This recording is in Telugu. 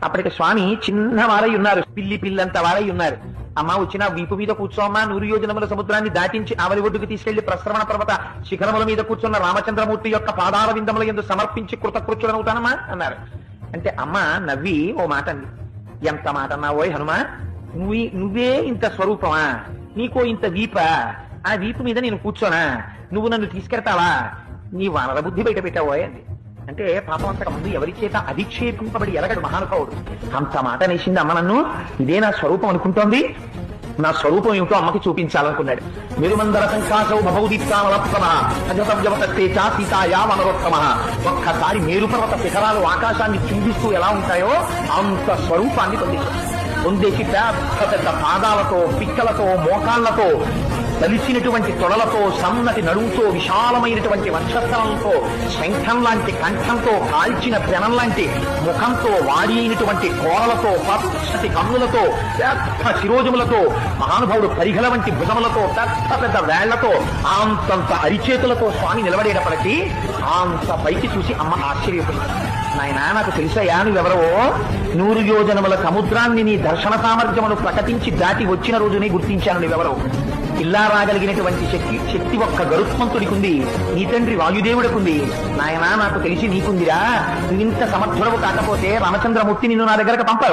అప్పటికి స్వామి చిన్నవారై ఉన్నారు, పిల్లంత వారై ఉన్నారు. అమ్మ వచ్చిన వీపు మీద కూర్చోమ్మా, 100 యోజనముల సముద్రాన్ని దాటించి ఆవలి ఒడ్డుకు తీసుకెళ్లి ప్రశ్రవణ పర్వత శిఖరముల మీద కూర్చున్న రామచంద్రమూర్తి యొక్క పాదాల విందముల యందు సమర్పించి కృతకృత్యులనవుతానమ్మా అన్నారు. అంటే అమ్మ నవ్వి ఓ మాట అంది. ఎంత మాట అన్నావోయ్ హనుమ, నువ్వే ఇంత స్వరూపమా, నీకో ఇంత వీప, ఆ వీపు మీద నేను కూర్చోనా, నువ్వు నన్ను తీసుకెడతావా, నీ వానర బుద్ధి బయట పెట్టావోయ్ అంది. అంటే పాపం అంతకు ముందు ఎవరి చేత అధిక్షేపింపబడి ఎరగడు మహానుభావుడు. అంత మాట నేసింది అమ్మ నన్ను, ఇదే నా స్వరూపం అనుకుంటోంది, నా స్వరూపం ఏమిటో అమ్మకి చూపించాలనుకున్నాడు. మెరుమందర సంకాశౌ భవదీప్తామలప్తమ అజతవ్యవతే చా సీతాయా వనరోత్తమ. ఒక్కసారి మేరుపర్వత శిఖరాలు ఆకాశాన్ని చిందిస్తూ ఎలా ఉంటాయో అంత స్వరూపాన్ని పొందేసి పెద్ద పెద్ద పాదాలతో, పిక్కలతో, మోకాళ్లతో, కలిసినటువంటి తొడలతో, సన్నటి నడుముతో, విశాలమైనటువంటి వక్షస్థలంతో, శంఖం లాంటి కంఠంతో, కాల్చిన పెనం లాంటి ముఖంతో, వాడి అయినటువంటి కోరలతో, పచ్చటి కన్నులతో, పెద్ద శిరోజములతో, మహానుభావుడు పరిఘల వంటి భుజములతో, పెద్ద పెద్ద వేళ్లతో, అంతంత అరిచేతులతో స్వామి నిలబడేటప్పటికీ అంత పైకి చూసి అమ్మ ఆశ్చర్యపోయింది. నాయనా, నాకు తెలుసయ్యా నువ్వెవరో, 100 యోజనముల సముద్రాన్ని నీ దర్శన సామర్థ్యమును ప్రకటించి దాటి వచ్చిన రోజునే గుర్తించాను నువ్వెవరో. ఇలా రాగలిగినటువంటి శక్తి ఒక్క గరుత్మంతుడికుంది, నీ తండ్రి వాయుదేవుడికుంది. నాయనా, నాకు తెలిసి నీకుందిరా, నువ్వింత సమర్థుడవు కాకపోతే రామచంద్రమూర్తి నిన్ను నా దగ్గరకు పంపారు.